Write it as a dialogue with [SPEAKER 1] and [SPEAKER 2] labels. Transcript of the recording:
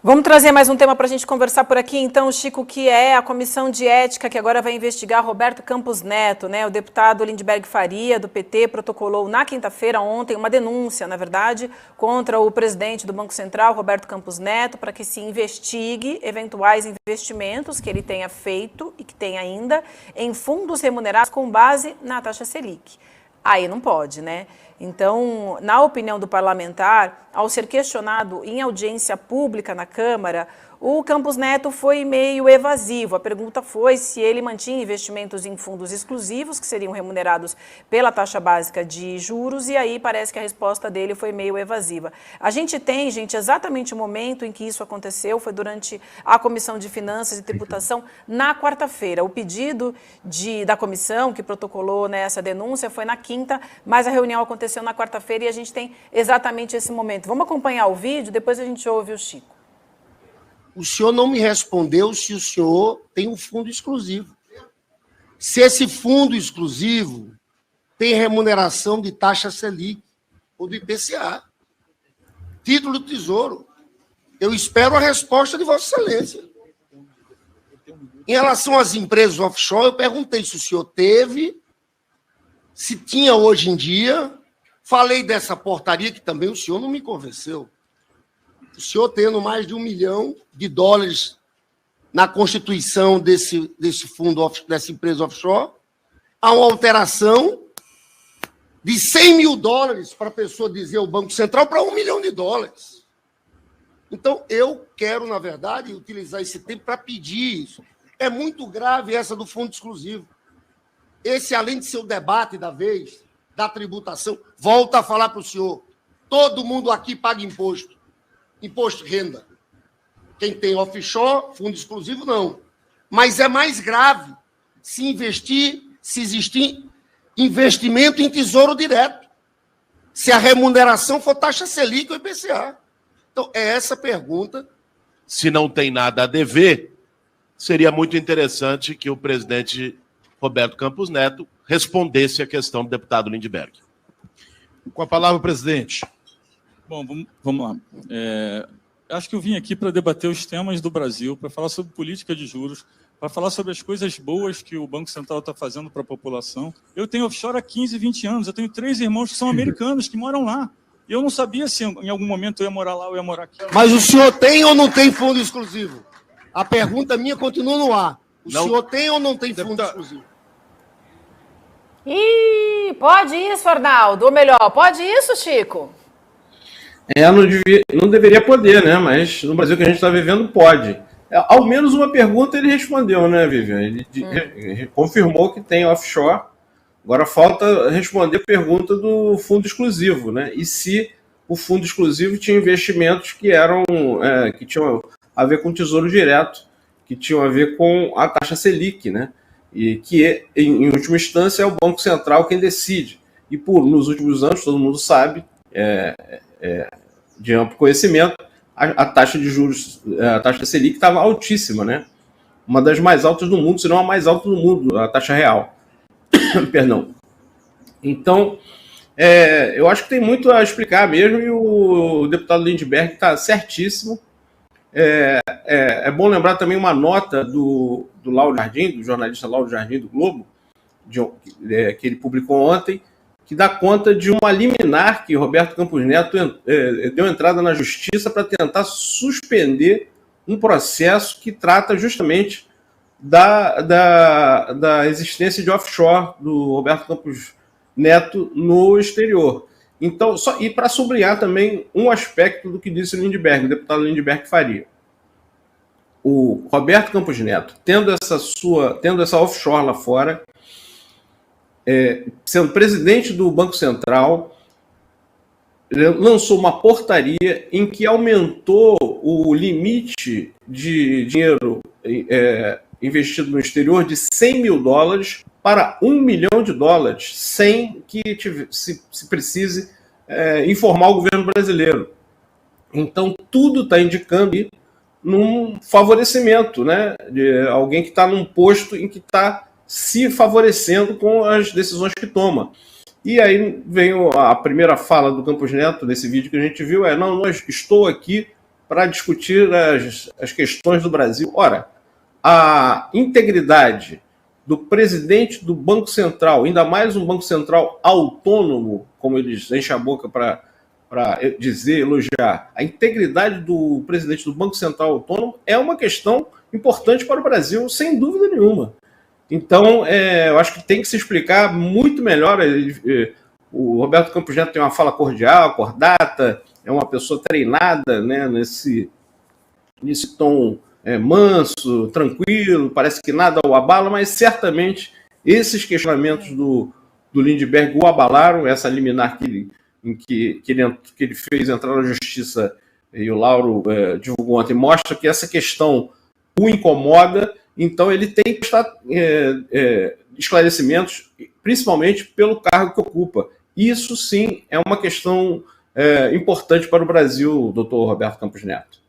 [SPEAKER 1] Vamos trazer mais um tema para a gente conversar por aqui, então, Chico, que é a Comissão de Ética, que agora vai investigar Roberto Campos Neto, né? O deputado Lindbergh Faria, do PT, protocolou na quinta-feira, ontem, uma denúncia, na verdade, contra o presidente do Banco Central, Roberto Campos Neto, para que se investigue eventuais investimentos que ele tenha feito e que tem ainda em fundos remunerados com base na taxa Selic. Aí não pode, né? Então, na opinião do parlamentar, ao ser questionado em audiência pública na Câmara, o Campos Neto foi meio evasivo. A pergunta foi se ele mantinha investimentos em fundos exclusivos, que seriam remunerados pela taxa básica de juros, e aí parece que a resposta dele foi meio evasiva. A gente tem, gente, exatamente o momento em que isso aconteceu, foi durante a Comissão de Finanças e Tributação, na quarta-feira. O pedido da comissão, que protocolou essa denúncia, foi na quinta, mas a reunião aconteceu na quarta-feira e a gente tem exatamente esse momento. Vamos acompanhar o vídeo, depois a gente ouve o Chico.
[SPEAKER 2] O senhor não me respondeu se o senhor tem um fundo exclusivo. Se esse fundo exclusivo tem remuneração de taxa Selic ou do IPCA. Título do Tesouro. Eu espero a resposta de Vossa Excelência. Em relação às empresas offshore, eu perguntei se o senhor teve, se tinha hoje em dia. Falei dessa portaria que também o senhor não me convenceu. O senhor tendo mais de $1 milhão na constituição desse fundo, dessa empresa offshore, há uma alteração de $100 mil para a pessoa dizer ao Banco Central para $1 milhão. Então, eu quero, na verdade, utilizar esse tempo para pedir isso. É muito grave essa do fundo exclusivo. Esse, além de ser o debate da vez, da tributação, volta a falar para o senhor, todo mundo aqui paga imposto. Imposto de renda. Quem tem offshore, fundo exclusivo, não. Mas é mais grave se existir investimento em tesouro direto. Se a remuneração for taxa Selic ou IPCA. Então, é essa pergunta.
[SPEAKER 3] Se não tem nada a dever, seria muito interessante que o presidente Roberto Campos Neto respondesse a questão do deputado Lindbergh.
[SPEAKER 4] Com a palavra, o presidente.
[SPEAKER 5] Bom, vamos lá. Acho que eu vim aqui para debater os temas do Brasil, para falar sobre política de juros, para falar sobre as coisas boas que o Banco Central está fazendo para a população. Eu tenho offshore há 15, 20 anos, eu tenho 3 irmãos que são americanos, que moram lá. E eu não sabia se em algum momento eu ia morar lá ou ia morar aqui.
[SPEAKER 2] Mas o senhor tem ou não tem fundo exclusivo? A pergunta minha continua no ar. O senhor tem ou não tem fundo exclusivo?
[SPEAKER 1] Ih, pode isso, Arnaldo. Ou melhor, pode isso, Chico?
[SPEAKER 6] Não deveria poder, né? Mas no Brasil que a gente está vivendo, pode. Ao menos uma pergunta ele respondeu, né, Vivian? Ele confirmou que tem offshore. Agora falta responder a pergunta do fundo exclusivo, né? E se o fundo exclusivo tinha investimentos que que tinham a ver com o Tesouro Direto, que tinham a ver com a taxa Selic, né? E que, em última instância, é o Banco Central quem decide. E nos últimos anos, todo mundo sabe, de amplo conhecimento, a taxa de juros, a taxa Selic estava altíssima, né? Uma das mais altas do mundo, se não a mais alta do mundo, a taxa real. Perdão. Então, eu acho que tem muito a explicar mesmo, e o deputado Lindbergh está certíssimo. É bom lembrar também uma nota do Lauro Jardim, do jornalista Lauro Jardim do Globo, que ele publicou ontem, que dá conta de uma liminar que Roberto Campos Neto deu entrada na justiça para tentar suspender um processo que trata justamente da existência de offshore do Roberto Campos Neto no exterior. Então, e para sublinhar também um aspecto do que disse o deputado Lindbergh Faria. O Roberto Campos Neto, tendo essa offshore lá fora, sendo presidente do Banco Central, lançou uma portaria em que aumentou o limite de dinheiro investido no exterior de $100 mil para $1 milhão, sem que se precise informar o governo brasileiro. Então, tudo está indicando num favorecimento, né, de alguém que está num posto em que está se favorecendo com as decisões que toma. E aí vem a primeira fala do Campos Neto, nesse vídeo que a gente viu, estou aqui para discutir as questões do Brasil. Ora, a integridade do presidente do Banco Central, ainda mais um Banco Central autônomo, como eles enchem a boca para dizer, elogiar, a integridade do presidente do Banco Central autônomo é uma questão importante para o Brasil, sem dúvida nenhuma. Então, eu acho que tem que se explicar muito melhor. O Roberto Campos Neto tem uma fala cordial, acordata, é uma pessoa treinada, né, nesse tom manso, tranquilo, parece que nada o abala, mas certamente esses questionamentos do Lindbergh o abalaram, essa liminar que ele fez entrar na justiça, e o Lauro divulgou ontem, mostra que essa questão o incomoda, então ele tem que prestar esclarecimentos, principalmente pelo cargo que ocupa. Isso sim é uma questão importante para o Brasil, doutor Roberto Campos Neto.